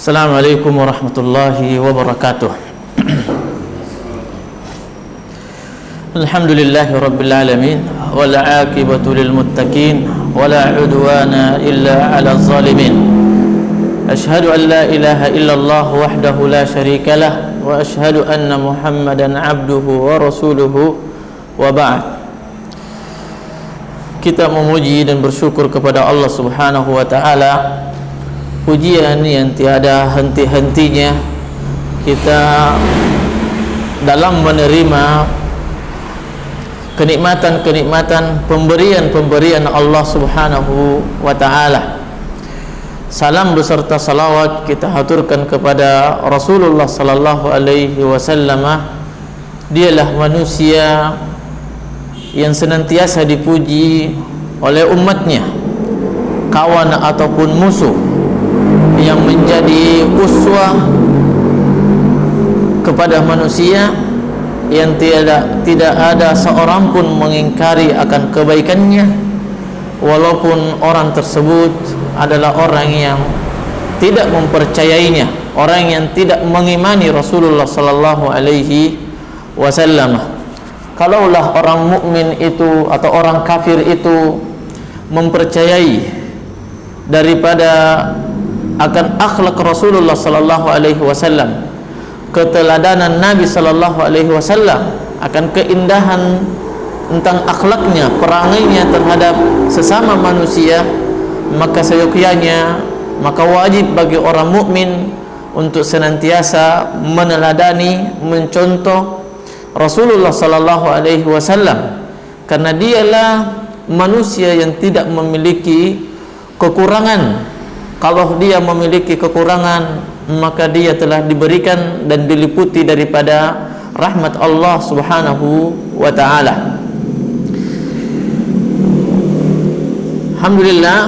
Assalamualaikum warahmatullahi wabarakatuh. Alhamdulillahi rabbil alamin wal aqibatu lil muttaqin wala udwana illa 'alal zalimin. Ashhadu an la ilaha illallah wahdahu la syarikalah wa ashhadu anna Muhammadan 'abduhu wa rasuluhu wa ba'd. Kita memuji dan bersyukur kepada Allah Subhanahu wa taala. Pujian yang tiada henti-hentinya kita dalam menerima kenikmatan-kenikmatan, pemberian-pemberian Allah Subhanahu wa taala. Salam beserta salawat kita haturkan kepada Rasulullah sallallahu alaihi wasallam. Dialah manusia yang senantiasa dipuji oleh umatnya, kawan ataupun musuh, yang menjadi uswah kepada manusia, yang tidak ada seorang pun mengingkari akan kebaikannya, walaupun orang tersebut adalah orang yang tidak mempercayainya, orang yang tidak mengimani Rasulullah sallallahu alaihi wasallam. Kalaulah orang mukmin itu atau orang kafir itu mempercayai daripada akan akhlak Rasulullah sallallahu alaihi wasallam, keteladanan Nabi sallallahu alaihi wasallam, akan keindahan tentang akhlaknya, perangainya terhadap sesama manusia, maka seyogyanya, maka wajib bagi orang mukmin untuk senantiasa meneladani, mencontoh Rasulullah sallallahu alaihi wasallam, karena dialah manusia yang tidak memiliki kekurangan. Kalau dia memiliki kekurangan, maka dia telah diberikan dan diliputi daripada rahmat Allah Subhanahu wa taala. Alhamdulillah,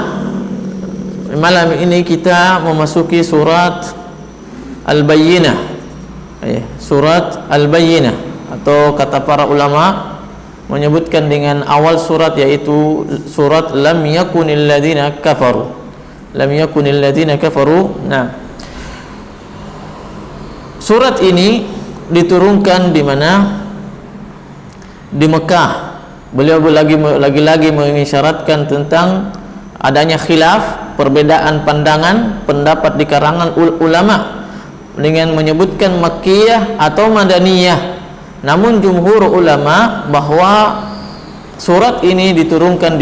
malam ini kita memasuki surat Al-Bayyinah. Surat Al-Bayyinah, atau kata para ulama menyebutkan dengan awal surat, yaitu surat Lam yakunil ladzina kafaru. Lam yakunil ladzina kafaru. Nah, surat ini diturunkan di mana? Di Mekah. Beliau lagi-lagi mengisyaratkan tentang adanya khilaf, perbedaan pandangan, pendapat di kalangan ulama dengan menyebutkan Makkiyah atau Madaniyah. Namun jumhur ulama bahwa surat ini diturunkan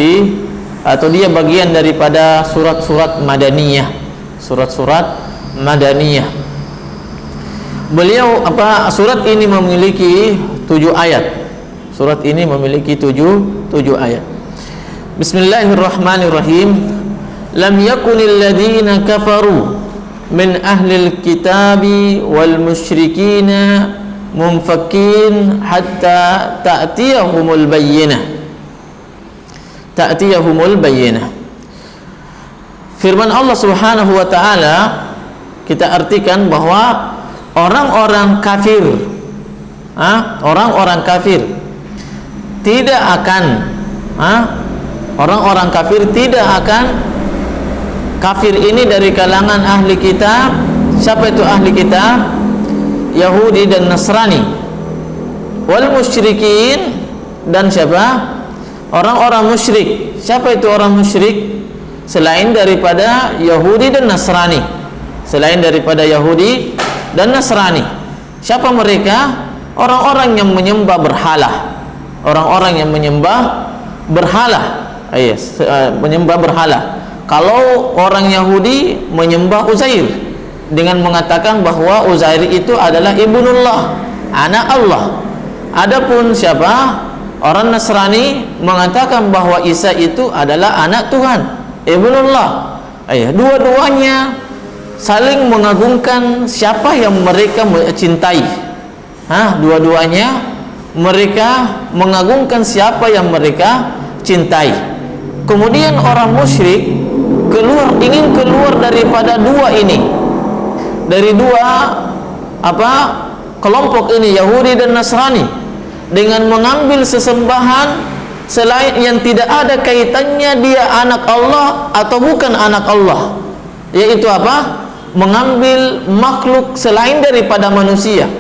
atau dia bagian daripada surat-surat Madaniyah, surat-surat Madaniyah. Surat ini memiliki 7 ayat. Surat ini memiliki 7 ayat. Bismillahirrahmanirrahim. Lam yakunil ladzina kafaru min ahlil kitabi wal musyrikina munfakin hatta ta'tiyahumul bayyinah. Firman Allah Subhanahu wa taala kita artikan bahwa orang-orang kafir tidak akan kafir ini dari kalangan ahli kitab. Siapa itu ahli kitab? Yahudi dan Nasrani. Wal musyrikin, dan siapa? Orang-orang musyrik. Siapa itu orang musyrik? Selain daripada Yahudi dan Nasrani. Selain daripada Yahudi dan Nasrani. Siapa mereka? Orang-orang yang menyembah berhala. Orang-orang yang menyembah berhala. Menyembah berhala. Kalau orang Yahudi menyembah Uzair dengan mengatakan bahwa Uzair itu adalah ibnullah, anak Allah. Adapun siapa? Orang Nasrani mengatakan bahwa Isa itu adalah anak Tuhan, ibnullah. Dua-duanya saling mengagungkan siapa yang mereka cintai. Dua-duanya mereka mengagungkan siapa yang mereka cintai. Kemudian orang musyrik ingin keluar daripada dua ini, dari dua kelompok ini, Yahudi dan Nasrani, dengan mengambil sesembahan selain yang tidak ada kaitannya dia anak Allah atau bukan anak Allah, yaitu mengambil makhluk selain daripada manusia,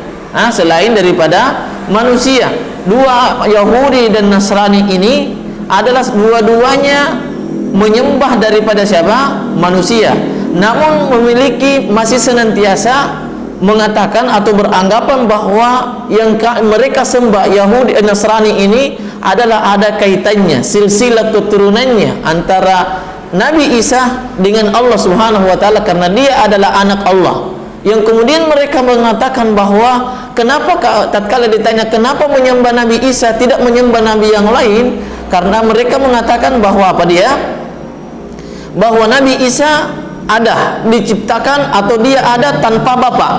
selain daripada manusia. Dua Yahudi dan Nasrani ini adalah dua-duanya menyembah daripada siapa? Manusia. Namun masih senantiasa mengatakan atau beranggapan bahwa yang mereka sembah Yahudi dan Nasrani ini adalah ada kaitannya, silsilah keturunannya antara Nabi Isa dengan Allah Subhanahu wa taala, karena dia adalah anak Allah. Yang kemudian mereka mengatakan bahwa kenapa tatkala ditanya kenapa menyembah Nabi Isa tidak menyembah nabi yang lain, karena mereka mengatakan bahwa bahwa Nabi Isa ada, diciptakan atau dia ada tanpa bapak,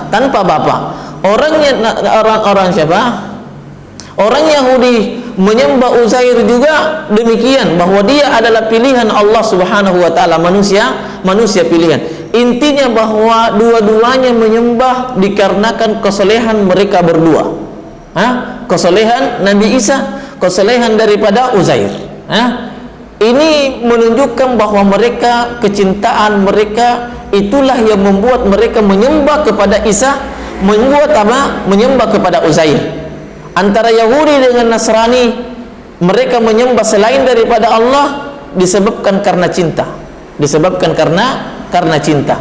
tanpa bapak. Orang siapa? Orang Yahudi menyembah Uzair juga demikian, bahwa dia adalah pilihan Allah Subhanahu wa taala, manusia pilihan. Intinya bahwa dua-duanya menyembah dikarenakan kesalehan mereka berdua. Kesalehan Nabi Isa, kesalehan daripada Uzair. Ini menunjukkan bahwa mereka, kecintaan mereka itulah yang membuat mereka menyembah kepada Isa, menyembah kepada Uzair. Antara Yahudi dengan Nasrani, mereka menyembah selain daripada Allah disebabkan karena cinta, karena cinta.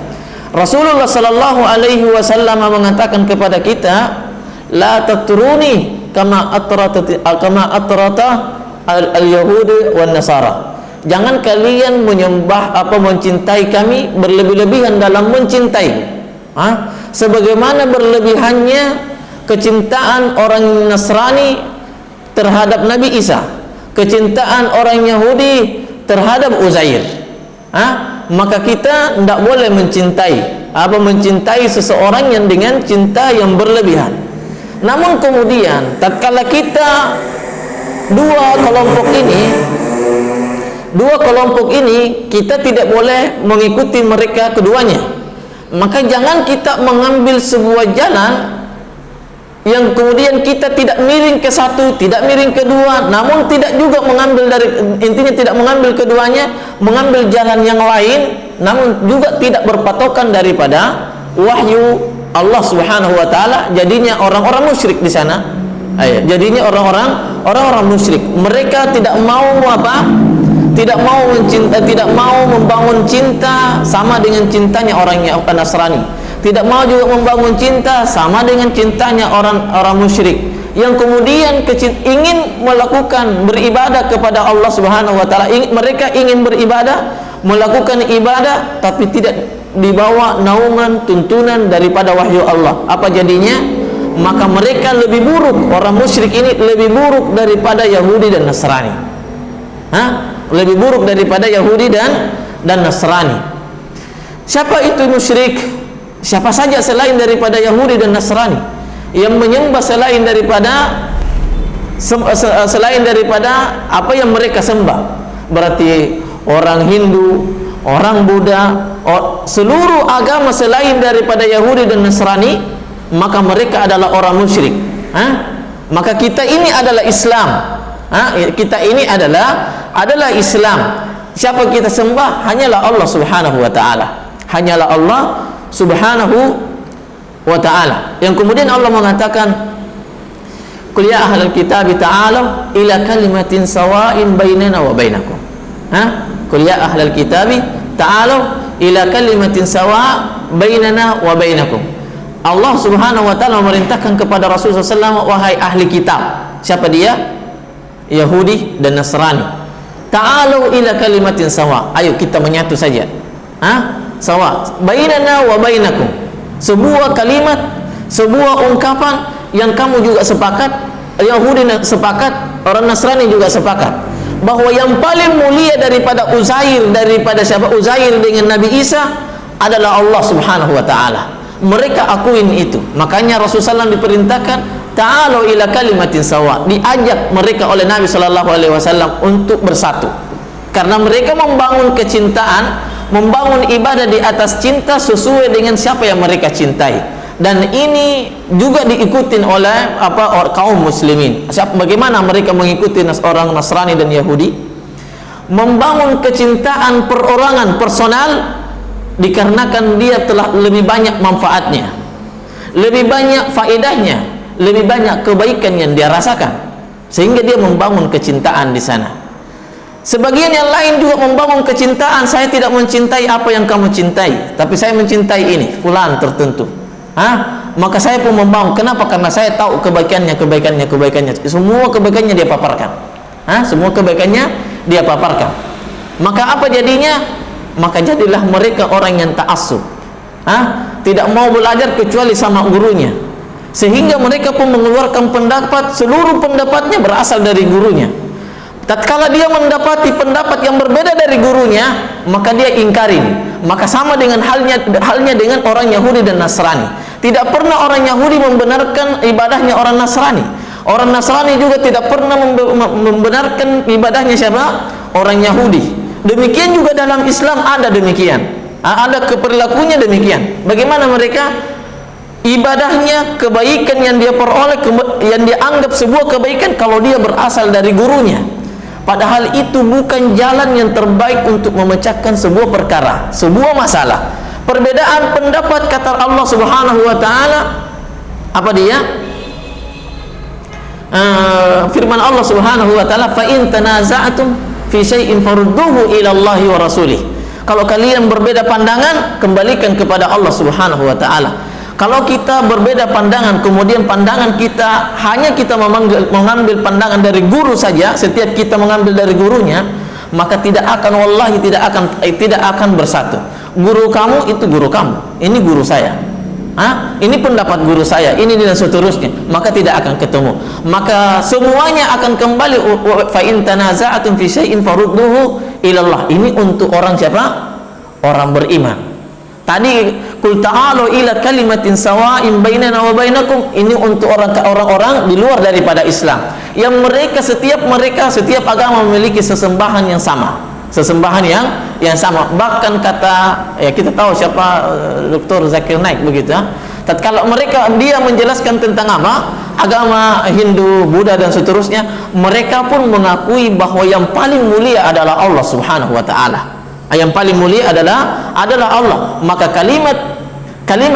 Rasulullah sallallahu alaihi wasallam mengatakan kepada kita, la tatruni kama atrata al-yahudi wan nasara. Jangan kalian menyembah mencintai kami berlebih-lebihan dalam mencintai. Sebagaimana berlebihannya kecintaan orang Nasrani terhadap Nabi Isa, kecintaan orang Yahudi terhadap Uzair. Maka kita tidak boleh mencintai seseorang yang dengan cinta yang berlebihan. Namun kemudian tatkala kita dua kelompok ini kita tidak boleh mengikuti mereka keduanya, maka jangan kita mengambil sebuah jalan yang kemudian kita tidak miring ke satu, tidak miring kedua, namun tidak juga tidak mengambil keduanya, mengambil jalan yang lain, namun juga tidak berpatokan daripada wahyu Allah Subhanahu wa taala. Jadinya orang-orang musyrik di sana. Jadinya orang-orang musyrik. Mereka tidak mau tidak mau membangun cinta sama dengan cintanya orang Nasrani. Tidak mau juga membangun cinta sama dengan cintanya orang musyrik yang kemudian ingin beribadah kepada Allah Subhanahu wa taala. Mereka ingin beribadah, melakukan ibadah, tapi tidak dibawa naungan tuntunan daripada wahyu Allah. Apa jadinya? Maka mereka lebih buruk, orang musyrik ini lebih buruk daripada Yahudi dan Nasrani. Lebih buruk daripada Yahudi dan Nasrani. Siapa itu musyrik? Siapa saja selain daripada Yahudi dan Nasrani yang menyembah selain daripada apa yang mereka sembah. Berarti orang Hindu, orang Buddha, seluruh agama selain daripada Yahudi dan Nasrani, maka mereka adalah orang musyrik. Maka kita ini adalah Islam. Kita ini adalah Islam. Siapa kita sembah? Hanyalah Allah Subhanahu wa taala. Hanyalah Allah Subhanahu wa ta'ala. Yang kemudian Allah mengatakan, qul ya ahlal kitabi ta'alu ila kalimatin sawa'in bainana wa bainakum. Qul ya ahlal kitabi ta'alu ila kalimatin sawa' bainana wa bainakum. Allah Subhanahu wa ta'ala memerintahkan kepada Rasulullah SAW, wahai ahli kitab. Siapa dia? Yahudi dan Nasrani. Ta'alu ila kalimatin sawa'. Ayo kita menyatu saja. Sawa bainana wa bainakum, sebuah kalimat, sebuah ungkapan yang kamu juga sepakat, Yahudi sepakat, orang Nasrani juga sepakat, bahwa yang paling mulia daripada Uzair, daripada siapa Uzair dengan Nabi Isa adalah Allah Subhanahu wa taala. Mereka akuin itu. Makanya Rasulullah SAW diperintahkan ta'alu ila kalimatin sawa, diajak mereka oleh Nabi sallallahu alaihi wasallam untuk bersatu, karena mereka membangun kecintaan, membangun ibadah di atas cinta sesuai dengan siapa yang mereka cintai. Dan ini juga diikutin oleh kaum muslimin. Bagaimana mereka mengikuti orang Nasrani dan Yahudi? Membangun kecintaan perorangan, personal, dikarenakan dia telah lebih banyak manfaatnya, lebih banyak faedahnya, lebih banyak kebaikan yang dia rasakan, sehingga dia membangun kecintaan di sana. Sebagian yang lain juga membangun kecintaan, saya tidak mencintai apa yang kamu cintai, tapi saya mencintai ini, fulan tertentu. Maka saya pun membangun. Kenapa? Karena saya tahu kebaikannya. Semua kebaikannya dia paparkan. Semua kebaikannya dia paparkan. Maka apa jadinya? Maka jadilah mereka orang yang ta'assub. Tidak mau belajar kecuali sama gurunya. Sehingga mereka pun mengeluarkan pendapat, seluruh pendapatnya berasal dari gurunya. Tatkala dia mendapati pendapat yang berbeda dari gurunya, maka dia ingkarin. Maka sama dengan halnya dengan orang Yahudi dan Nasrani. Tidak pernah orang Yahudi membenarkan ibadahnya orang Nasrani. Orang Nasrani juga tidak pernah membenarkan ibadahnya siapa? Orang Yahudi. Demikian juga dalam Islam ada demikian. Ada perilakunya demikian. Bagaimana mereka? Ibadahnya, kebaikan yang dia peroleh, yang dia anggap sebuah kebaikan kalau dia berasal dari gurunya. Padahal itu bukan jalan yang terbaik untuk memecahkan sebuah perkara, sebuah masalah. Perbedaan pendapat, kata Allah Subhanahu wa taala, apa dia? Firman Allah Subhanahu wa taala, "Fa in tanaza'tum fi syai'in farudduhu ila Allah wa rasulih." Kalau kalian berbeda pandangan, kembalikan kepada Allah Subhanahu wa taala. Kalau kita berbeda pandangan, kemudian pandangan kita hanya kita mengambil pandangan dari guru saja, setiap kita mengambil dari gurunya, maka tidak akan, wallahi tidak akan bersatu. Guru kamu itu guru kamu, ini guru saya. Ini pendapat guru saya, ini dan seterusnya, maka tidak akan ketemu. Maka semuanya akan kembali, fa in tanaza'tum fi syai'in farudduhu ila Allah. Ini untuk orang siapa? Orang beriman. Tadi qul ta'alu ila kalimatin sawa'in bainana wa bainakum, ini untuk orang-orang di luar daripada Islam, yang setiap agama memiliki sesembahan yang sama, sesembahan yang sama. Bahkan kata kita tahu siapa Dr. Zakir Naik begitu tatkala dia menjelaskan tentang agama Hindu, Buddha dan seterusnya, mereka pun mengakui bahwa yang paling mulia adalah Allah Subhanahu wa taala. Yang paling mulia adalah Allah. Maka kalimat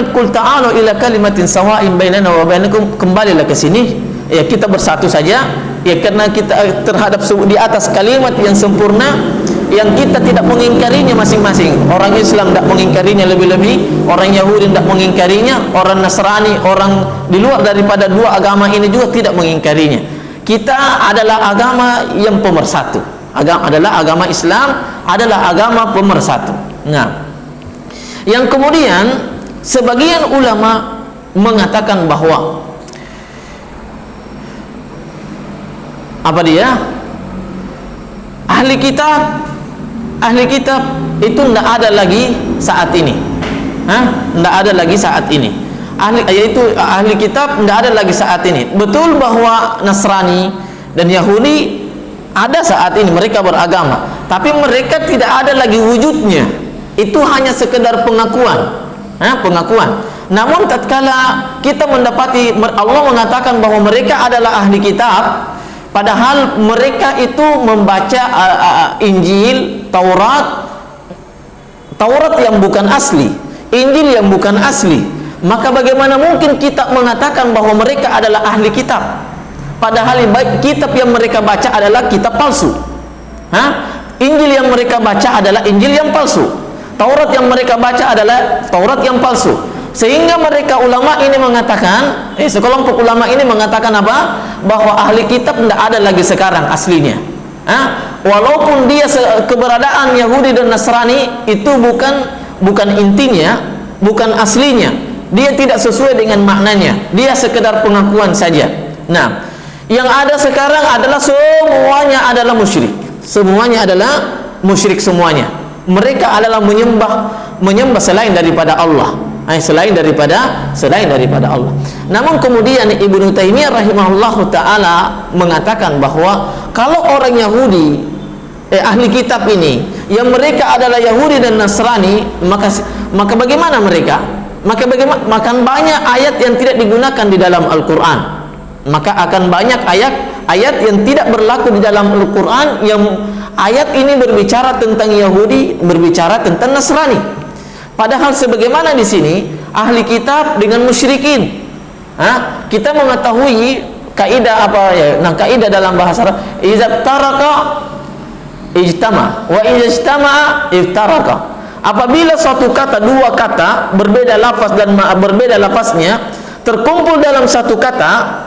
qul ta'alu ila kalimatin sawa'in bainana wa bainakum, kembalilah ke sini, kita bersatu saja, karena kita terhadap di atas kalimat yang sempurna, yang kita tidak mengingkarinya masing-masing. Orang Islam tidak mengingkarinya lebih-lebih, orang Yahudi tidak mengingkarinya, orang Nasrani, orang di luar daripada dua agama ini juga tidak mengingkarinya. Kita adalah agama yang pemersatu. Agama Islam adalah agama pemersatu. Nah, yang kemudian sebagian ulama mengatakan bahwa ahli kitab itu tidak ada lagi saat ini. Tidak ada lagi saat ini. Ahli kitab tidak ada lagi saat ini. Betul bahwa Nasrani dan Yahudi ada saat ini, mereka beragama, tapi mereka tidak ada lagi wujudnya. Itu hanya sekedar pengakuan. Namun tatkala kita mendapati Allah mengatakan bahwa mereka adalah ahli kitab, padahal mereka itu membaca Injil, Taurat yang bukan asli, Injil yang bukan asli, maka bagaimana mungkin kita mengatakan bahwa mereka adalah ahli kitab? Padahal kitab yang mereka baca adalah kitab palsu. Injil yang mereka baca adalah Injil yang palsu. Taurat yang mereka baca adalah Taurat yang palsu. Sehingga mereka ulama ini mengatakan, sekelompok ulama ini mengatakan apa? Bahwa ahli kitab tidak ada lagi sekarang aslinya. Walaupun dia keberadaan Yahudi dan Nasrani itu bukan intinya, bukan aslinya. Dia tidak sesuai dengan maknanya. Dia sekedar pengakuan saja. Nah, yang ada sekarang adalah semuanya adalah musyrik. Semuanya adalah musyrik semuanya. Mereka adalah menyembah selain daripada Allah. Selain daripada Allah. Namun kemudian Ibnu Taimiyah rahimahullahu taala mengatakan bahwa kalau orang Yahudi ahli kitab ini yang mereka adalah Yahudi dan Nasrani, maka bagaimana mereka? Maka banyak ayat yang tidak digunakan di dalam Al-Qur'an. Maka akan banyak ayat yang tidak berlaku di dalam Al-Quran, yang ayat ini berbicara tentang Yahudi, berbicara tentang Nasrani. Padahal sebagaimana di sini ahli kitab dengan musyrikin. Kita mengetahui kaidah apa ya? Nah, kaidah dalam bahasa Arab, idza taraka ijtama wa idza ijtama iftaraka. Apabila suatu kata, dua kata berbeda lafaz dan berbeda lafaznya terkumpul dalam satu kata,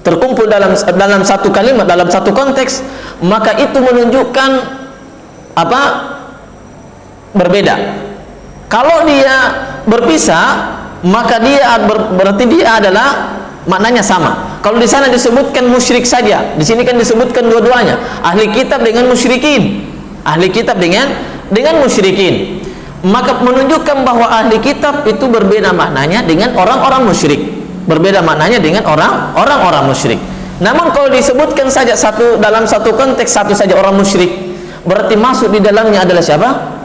terkumpul dalam satu kalimat, dalam satu konteks, maka itu menunjukkan apa? Berbeda. Kalau dia berpisah, maka dia berarti dia adalah maknanya sama. Kalau di sana disebutkan musyrik saja, di sini kan disebutkan dua-duanya, ahli kitab dengan musyrikin, ahli kitab dengan musyrikin, maka menunjukkan bahwa ahli kitab itu berbeda maknanya dengan orang-orang musyrik, berbeda maknanya dengan orang-orang musyrik. Namun kalau disebutkan saja dalam satu konteks satu saja orang musyrik, berarti masuk di dalamnya adalah siapa?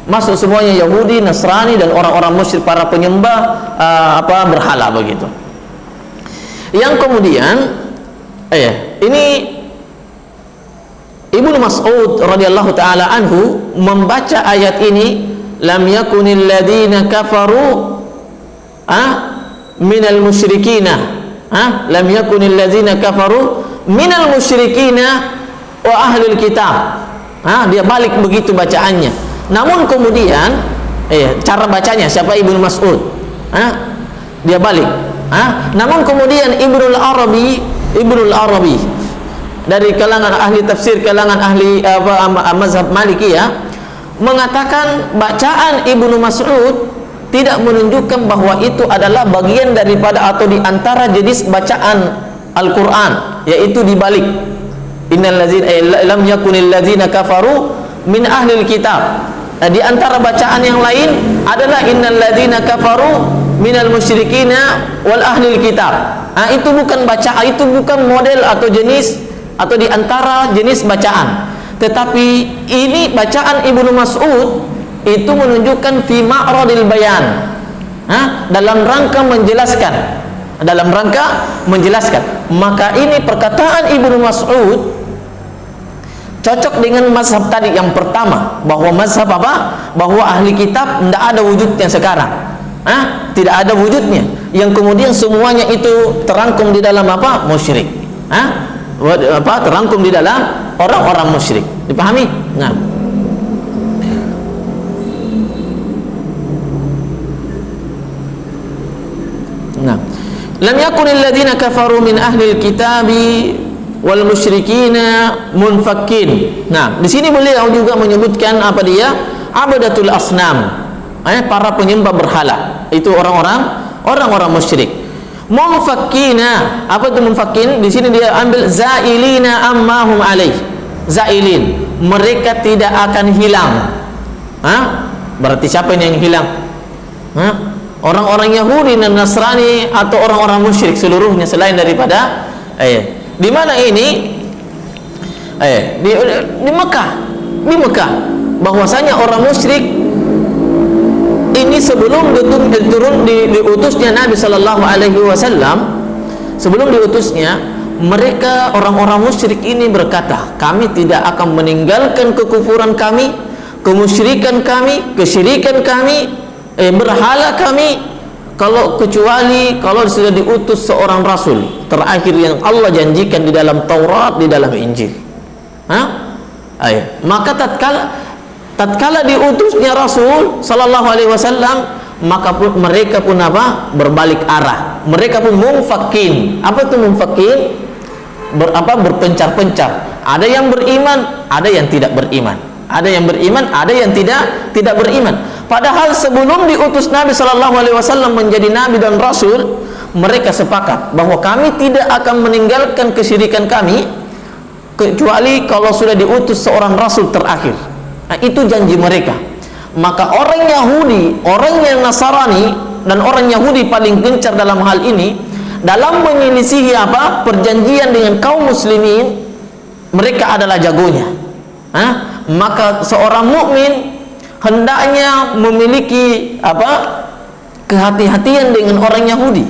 Masuk semuanya Yahudi, Nasrani dan orang-orang musyrik, para penyembah berhala begitu. Yang kemudian ini Ibnu Mas'ud radhiyallahu taala anhu membaca ayat ini, lam yakunil ladzina kafaru minal musyrikina, lam yakunil ladzina kafaru minal musyrikina wa ahlul kitab. Dia balik begitu bacaannya. Namun kemudian cara bacanya siapa? Ibnu Mas'ud. Dia balik. Namun kemudian Ibnul Arabi dari kalangan ahli tafsir, kalangan ahli mazhab Maliki mengatakan bacaan Ibnu Mas'ud tidak menunjukkan bahwa itu adalah bagian daripada atau di antara jenis bacaan Al-Qur'an, yaitu dibalik. Innal ladzina lam yakunil ladzina kafaru min ahlil kitab. Di antara bacaan yang lain adalah innal ladzina kafaru minal musyrikina wal ahlil kitab. Itu bukan bacaan, itu bukan model atau jenis atau di antara jenis bacaan. Tetapi ini bacaan Ibnu Mas'ud itu menunjukkan fi ma'radil bayan. Dalam rangka menjelaskan. Maka ini perkataan Ibnu Mas'ud cocok dengan mazhab tadi yang pertama, bahwa mazhab apa? Bahwa ahli kitab tidak ada wujudnya sekarang. Tidak ada wujudnya, yang kemudian semuanya itu terangkum di dalam apa? Musyrik. Terangkum di dalam orang-orang musyrik. Dipahami? Nah, lam yakunil ladzina kafaru min ahlil kitabi wal musyrikina munfakkin. Nah, di sini beliau juga menyebutkan apa dia? Abadatul asnam. Para penyembah berhala. Itu orang-orang musyrik. Munfakkina, apa itu munfakkin? Di sini dia ambil zailina ammahum alaih. Zailin, mereka tidak akan hilang. Berarti siapa ini yang hilang? Orang-orang Yahudi dan Nasrani atau orang-orang musyrik seluruhnya selain daripada di mana ini? Di Mekah. Di Mekah. Bahwasanya orang musyrik ini sebelum diutusnya Nabi sallallahu alaihi wasallam, sebelum diutusnya, mereka orang-orang musyrik ini berkata, kami tidak akan meninggalkan kekufuran kami, kemusyrikan kami, kesyirikan kami, berhala kami, kecuali kalau sudah diutus seorang rasul terakhir yang Allah janjikan di dalam Taurat, di dalam Injil. Maka tatkala diutusnya Rasul sallallahu alaihi wasallam, maka mereka pun apa? Berbalik arah. Mereka pun munfakkin. Apa itu munfakkin? Berpencar-pencar. Ada yang beriman, ada yang tidak beriman. Ada yang beriman, ada yang tidak beriman. Padahal sebelum diutus Nabi sallallahu alaihi wasallam menjadi nabi dan rasul, mereka sepakat bahwa kami tidak akan meninggalkan kesyirikan kami kecuali kalau sudah diutus seorang rasul terakhir. Itu janji mereka. Maka orang Yahudi, orang yang Nasrani dan orang Yahudi paling gencar dalam hal ini, dalam menyelisihi apa? Perjanjian dengan kaum muslimin, mereka adalah jagonya. Maka seorang mukmin hendaknya memiliki apa? Kehati-hatian dengan orang Yahudi.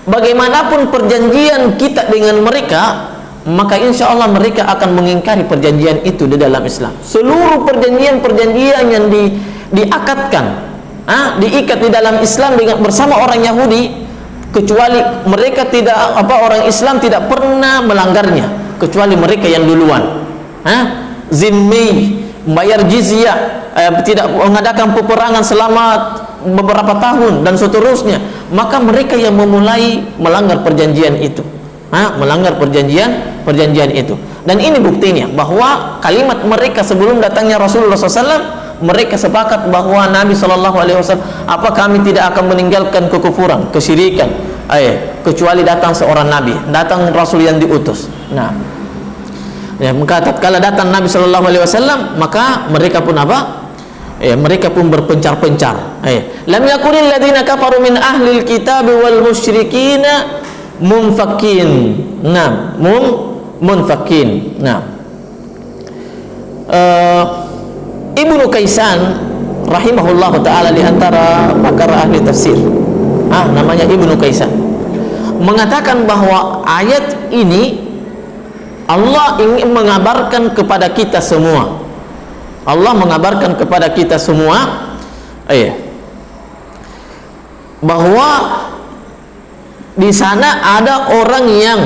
Bagaimanapun perjanjian kita dengan mereka, maka insya Allah mereka akan mengingkari perjanjian itu di dalam Islam. Seluruh perjanjian yang diakatkan diikat di dalam Islam dengan bersama orang Yahudi, kecuali mereka tidak orang Islam tidak pernah melanggarnya kecuali mereka yang duluan. Zimmi, membayar jizyah, tidak mengadakan peperangan selama beberapa tahun dan seterusnya, maka mereka yang memulai melanggar perjanjian itu, melanggar perjanjian itu. Dan ini buktinya bahwa kalimat mereka sebelum datangnya Rasulullah SAW, mereka sepakat bahwa Nabi SAW, apa kami tidak akan meninggalkan kekufuran, kesyirikan, kecuali datang seorang Nabi, datang Rasul yang diutus. Nah, maka tatkala datang Nabi SAW, maka mereka pun apa? Mereka pun berpencar-pencar. Lam yakunil ladzina kafaru min ahlil kitab wal musyrikina munfakin. Nah, munfakin. Nah, Ibnu Kaisan rahimahullah taala di antara pakar ahli tafsir, namanya Ibnu Kaisan, mengatakan bahwa ayat ini Allah ingin mengabarkan kepada kita semua. Allah mengabarkan kepada kita semua bahwa di sana ada orang yang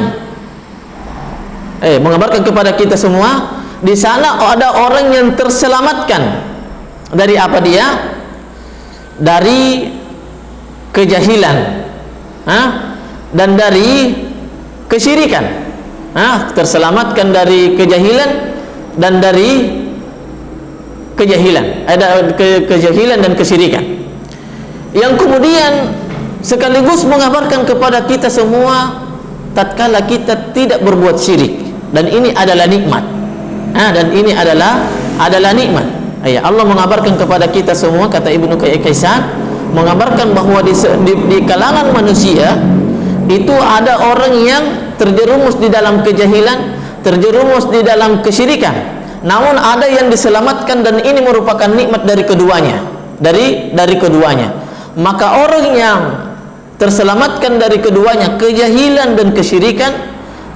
mengabarkan kepada kita semua, di sana ada orang yang terselamatkan dari apa dia? Dari kejahilan, dan dari kesyirikan. Terselamatkan dari kejahilan dan dari kejahilan, ada kejahilan dan kesyirikan, yang kemudian sekaligus mengabarkan kepada kita semua tatkala kita tidak berbuat syirik, dan ini adalah nikmat. Dan ini adalah nikmat. Allah mengabarkan kepada kita semua, kata Ibnu Kaisan, mengabarkan bahwa di kalangan manusia itu ada orang yang terjerumus di dalam kejahilan, terjerumus di dalam kesyirikan. Namun ada yang diselamatkan, dan ini merupakan nikmat dari keduanya, dari keduanya. Maka orang yang terselamatkan dari keduanya, kejahilan dan kesyirikan,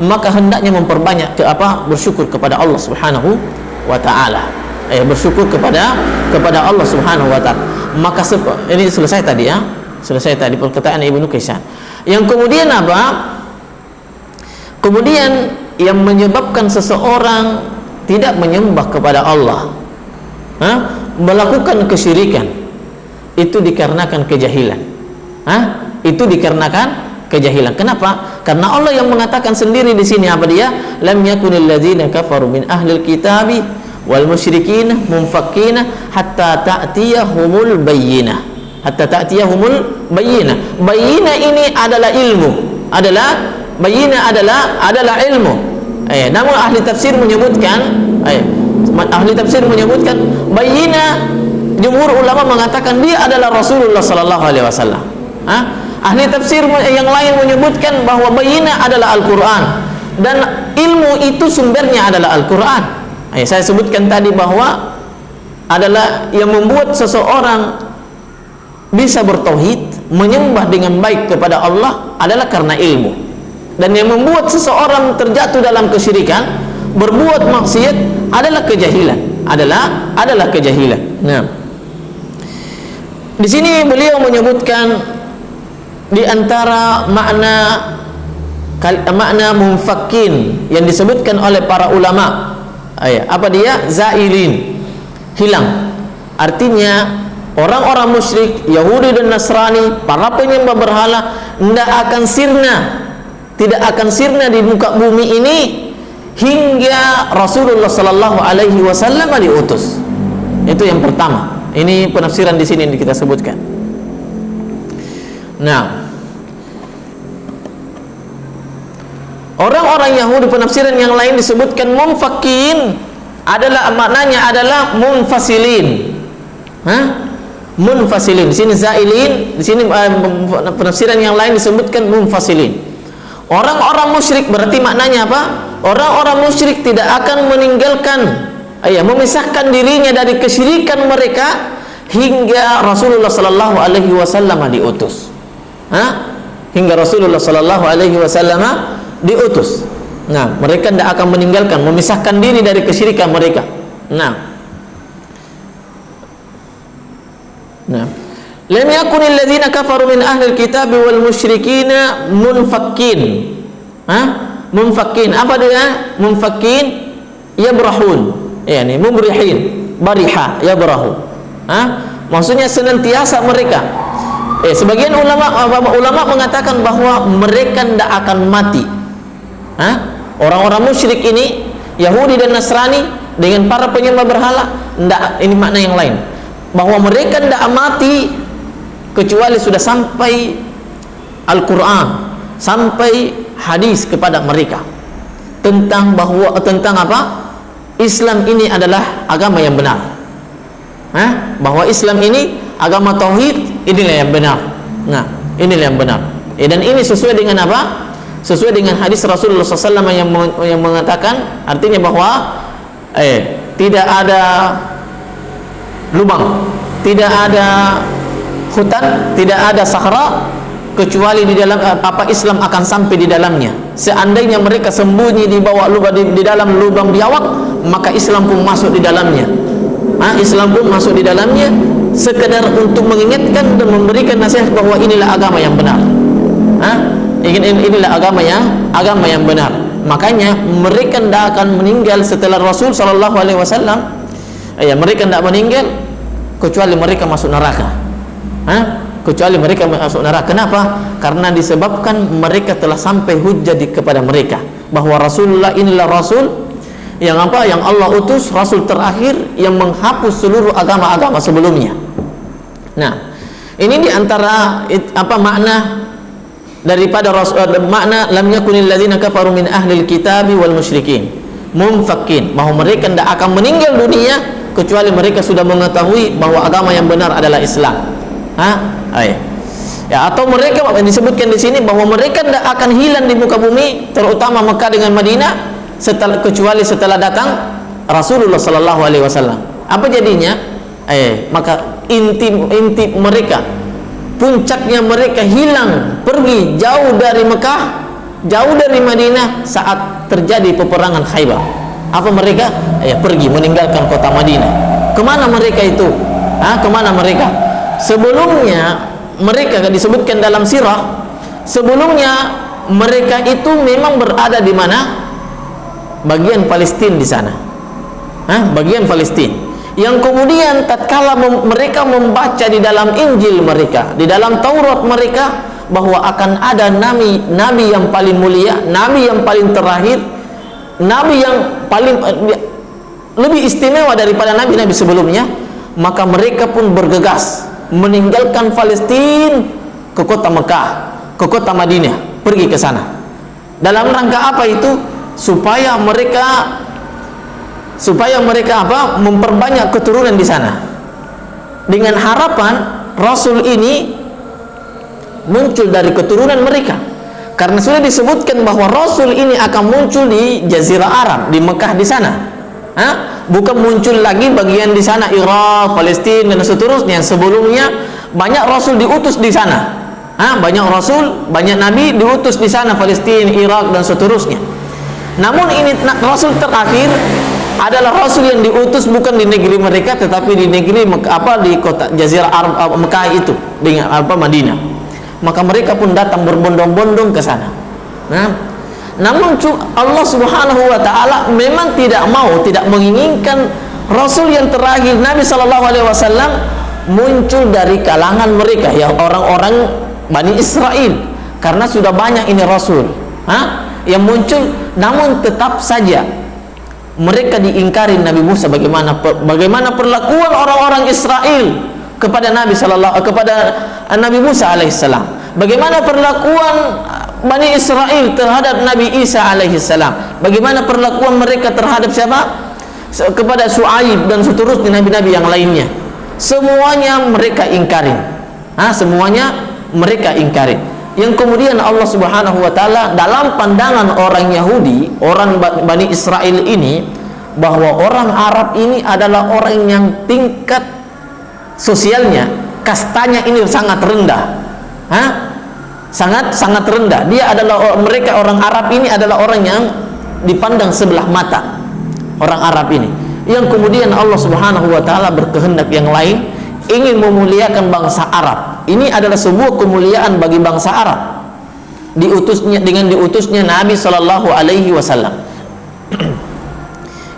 maka hendaknya memperbanyak bersyukur kepada Allah Subhanahu wa taala. Bersyukur kepada Allah Subhanahu wa taala. Maka ini selesai tadi selesai tadi perkataan Ibnu Kaisan. Yang kemudian apa? Kemudian yang menyebabkan seseorang tidak menyembah kepada Allah, melakukan kesyirikan, itu dikarenakan kejahilan. Itu dikarenakan kejahilan. Kenapa? Karena Allah yang mengatakan sendiri di sini apa dia? Lam yakunil ladzina kafaru min ahlil kitabi wal musyrikin munfakina hatta ta'tiyahumul bayyinah. Hatta ta'tiyahumul bayyinah. Bayyinah ini adalah ilmu, bayyinah adalah ilmu. Namun ahli tafsir menyebutkan, bayyinah, jumhur ulama mengatakan dia adalah Rasulullah sallallahu alaihi wasallam. Ahli tafsir yang lain menyebutkan bahwa bayyinah adalah Al-Qur'an, dan ilmu itu sumbernya adalah Al-Qur'an. Saya sebutkan tadi bahwa adalah yang membuat seseorang bisa bertauhid, menyembah dengan baik kepada Allah adalah karena ilmu. Dan yang membuat seseorang terjatuh dalam kesyirikan, berbuat maksiat adalah kejahilan, adalah kejahilan. Nah, di sini beliau menyebutkan di antara makna munfakin yang disebutkan oleh para ulama, apa dia? Zailin, hilang. Artinya orang-orang musyrik Yahudi dan Nasrani, para penyembah berhala, tidak akan sirna di muka bumi ini hingga Rasulullah sallallahu alaihi wasallam diutus. Itu yang pertama. Ini penafsiran di sini yang kita sebutkan. Nah, orang-orang Yahudi, penafsiran yang lain disebutkan munfakin adalah maknanya adalah munfasilin. Munfasilin. Di sini zailin, di sini penafsiran yang lain disebutkan munfasilin. Orang-orang musyrik berarti maknanya apa? Orang-orang musyrik tidak akan meninggalkan, memisahkan dirinya dari kesyirikan mereka hingga Rasulullah sallallahu alaihi wasallam diutus. Hingga Rasulullah sallallahu alaihi wasallam diutus. Nah, mereka tidak akan meninggalkan, memisahkan diri dari kesyirikan mereka. Nah, Lam yakunil ladzina kafaru min ahlil kitab wal musyrikina munfakkin. Munfakkin. Apa dia? Munfakkin yabrahun. Yani mubrihin, bariha, yabrahu. Maksudnya senantiasa mereka. Sebagian ulama mengatakan bahwa mereka tidak akan mati. Orang-orang musyrik ini, Yahudi dan Nasrani dengan para penyembah berhala, ini makna yang lain. Bahwa mereka tidak mati kecuali sudah sampai Al-Quran, sampai hadis kepada mereka tentang apa? Islam ini adalah agama yang benar. Bahwa Islam ini agama tauhid, inilah yang benar. Nah, inilah yang benar. Dan ini sesuai dengan apa? Sesuai dengan hadis Rasulullah SAW yang mengatakan, artinya bahwa tidak ada lubang, tidak ada hutan, tidak ada sahara kecuali di dalam apa Islam akan sampai di dalamnya. Seandainya mereka sembunyi di bawah lubang di dalam lubang biawak, maka Islam pun masuk di dalamnya. Islam pun masuk di dalamnya sekedar untuk mengingatkan dan memberikan nasihat bahwa inilah agama yang benar. Inilah agama yang benar. Makanya mereka tidak akan meninggal setelah Rasul sallallahu alaihi wasallam. Mereka tidak meninggal kecuali mereka masuk neraka. Kecuali mereka masuk neraka. Kenapa? Karena disebabkan mereka telah sampai hujjah kepada mereka bahwa Rasulullah inilah Rasul yang apa? Yang Allah utus, Rasul terakhir yang menghapus seluruh agama-agama sebelumnya. Nah, ini diantara apa makna daripada makna lam yakunil ladzina kafaru min ahlil kitabi wal musyrikin munfakkin, bahwa mereka tidak akan meninggal dunia kecuali mereka sudah mengetahui bahwa agama yang benar adalah Islam. Atau mereka disebutkan di sini bahwa mereka tidak akan hilang di muka bumi, terutama Mekah dengan Madinah, kecuali setelah datang Rasulullah sallallahu alaihi wasallam. Apa jadinya? Maka inti mereka, puncaknya mereka hilang, pergi jauh dari Mekah, jauh dari Madinah saat terjadi peperangan Khaybar. Apa mereka? Pergi meninggalkan kota Madinah. Kemana mereka itu? Kemana mereka? Sebelumnya mereka disebutkan dalam sirah, sebelumnya mereka itu memang berada di mana? Bagian Palestina di sana. Bagian Palestina. Yang kemudian tatkala mereka membaca di dalam Injil mereka, di dalam Taurat mereka, bahwa akan ada nabi yang paling mulia, nabi yang paling terakhir, nabi yang paling lebih istimewa daripada nabi-nabi sebelumnya, maka mereka pun bergegas meninggalkan Palestina ke kota Mekah, ke kota Madinah, pergi ke sana. Dalam rangka apa itu? Supaya mereka apa? Memperbanyak keturunan di sana. Dengan harapan Rasul ini muncul dari keturunan mereka. Karena sudah disebutkan bahwa Rasul ini akan muncul di Jazirah Arab, di Mekah di sana. Bukan muncul lagi bagian di sana Irak, Palestina dan seterusnya. Sebelumnya banyak Rasul diutus di sana. Banyak Rasul, banyak Nabi diutus di sana, Palestina, Irak dan seterusnya. Namun ini Rasul terakhir adalah Rasul yang diutus bukan di negeri mereka, tetapi di negeri di kota Jazirah Arab Mekah itu, dengan Madinah. Maka mereka pun datang berbondong-bondong ke sana. Namun Allah Subhanahu wa taala memang tidak menginginkan Rasul yang terakhir Nabi sallallahu alaihi wasallam muncul dari kalangan mereka, yang orang-orang Bani Israel, karena sudah banyak ini Rasul yang muncul. Namun tetap saja mereka diingkari Nabi Musa. Bagaimana perlakuan orang-orang Israel kepada Nabi Musa alaihissalam, bagaimana perlakuan Bani Israel terhadap Nabi Isa alaihissalam, bagaimana perlakuan mereka terhadap siapa? Kepada Shu'aib dan seterusnya nabi-nabi yang lainnya. Semuanya mereka ingkari. Semuanya mereka ingkari. Yang kemudian Allah Subhanahu wa taala dalam pandangan orang Yahudi, orang Bani Israel ini, bahwa orang Arab ini adalah orang yang tingkat sosialnya, kastanya ini sangat rendah. Sangat rendah. Mereka orang Arab ini adalah orang yang dipandang sebelah mata. Orang Arab ini. Yang kemudian Allah Subhanahu wa taala berkehendak yang lain, ingin memuliakan bangsa Arab. Ini adalah sebuah kemuliaan bagi bangsa Arab. Dengan diutusnya Nabi Shallallahu Alaihi Wasallam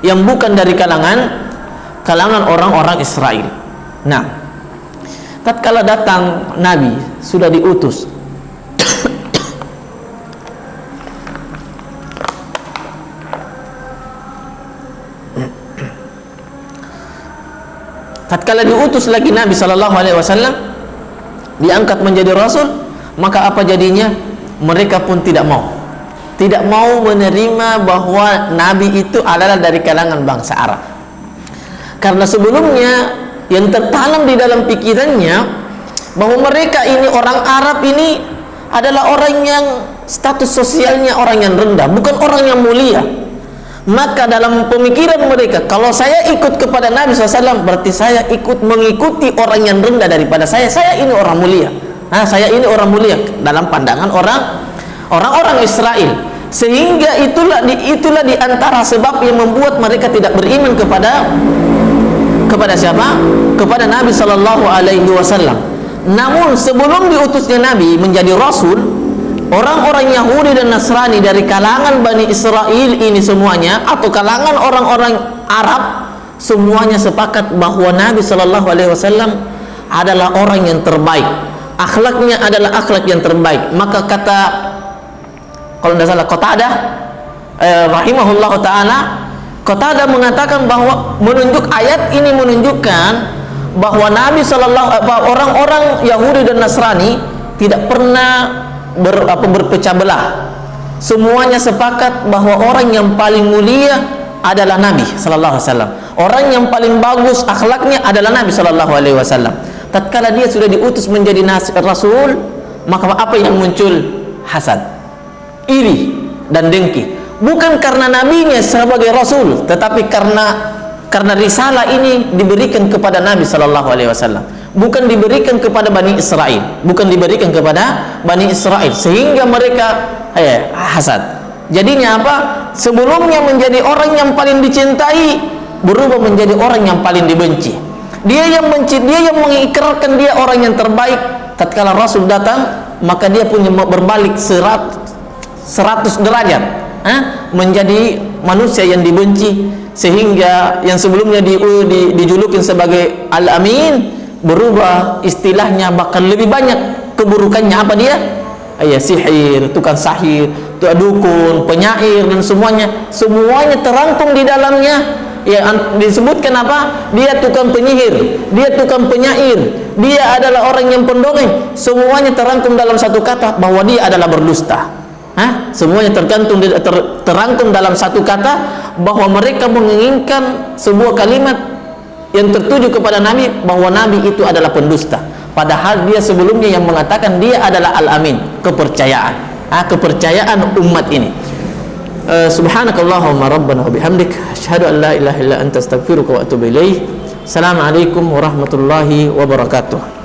yang bukan dari kalangan orang-orang Israel. Nah, tatkala datang Nabi sudah diutus, tatkala diutus lagi Nabi Shallallahu Alaihi Wasallam, diangkat menjadi Rasul, maka apa jadinya? Mereka pun tidak mau menerima bahwa Nabi itu adalah dari kalangan bangsa Arab. Karena sebelumnya yang tertanam di dalam pikirannya bahwa mereka ini orang Arab ini adalah orang yang status sosialnya orang yang rendah, bukan orang yang mulia. Maka dalam pemikiran mereka, kalau saya ikut kepada Nabi SAW, berarti saya ikut mengikuti orang yang rendah daripada saya. Saya ini orang mulia. Saya ini orang mulia dalam pandangan orang-orang Israel. Sehingga itulah di antara sebab yang membuat mereka tidak beriman kepada siapa? Kepada Nabi Sallallahu Alaihi Wasallam. Namun sebelum diutusnya Nabi menjadi Rasul, orang-orang Yahudi dan Nasrani dari kalangan Bani Israel ini semuanya, atau kalangan orang-orang Arab, semuanya sepakat bahwa Nabi Sallallahu Alaihi Wasallam adalah orang yang terbaik. Akhlaknya adalah akhlak yang terbaik. Maka kata, kalau tidak salah, Qatadah rahimahullah ta'ala, Qatadah mengatakan bahwa ayat ini menunjukkan bahwa Nabi orang-orang Yahudi dan Nasrani tidak pernah berpecah belah. Semuanya sepakat bahwa orang yang paling mulia adalah Nabi Sallallahu Alaihi Wasallam. Orang yang paling bagus akhlaknya adalah Nabi Sallallahu Alaihi Wasallam. Tatkala dia sudah diutus menjadi Rasul, maka apa yang muncul? Hasad, iri dan dengki. Bukan karena nabinya sebagai Rasul, tetapi karena risalah ini diberikan kepada Nabi Sallallahu Alaihi Wasallam, bukan diberikan kepada Bani Israel, sehingga mereka hasad. Jadinya apa? Sebelumnya menjadi orang yang paling dicintai, berubah menjadi orang yang paling dibenci. Dia yang mengikrarkan dia orang yang terbaik. Tatkala Rasul datang, maka dia punya berbalik 100 derajat, menjadi manusia yang dibenci. Sehingga yang sebelumnya dijulukin sebagai Al-Amin, berubah istilahnya, bahkan lebih banyak keburukannya. Apa dia? Sihir, tukang sahir, dukun, penyair, dan semuanya terangkum di dalamnya. Disebutkan apa? Dia tukang penyihir, dia tukang penyair, dia adalah orang yang pendongeng. Semuanya terangkum dalam satu kata, bahwa dia adalah berdusta. Semuanya terangkum dalam satu kata, bahwa mereka menginginkan sebuah kalimat yang tertuju kepada Nabi, bahwa Nabi itu adalah pendusta. Padahal dia sebelumnya yang mengatakan dia adalah Al-Amin, kepercayaan umat ini. Subhanakallahumma rabbana wa bihamdik, asyhadu an la ilaha illa anta, astaghfiruka wa atubu ilaik. Assalamualaikum warahmatullahi wabarakatuh.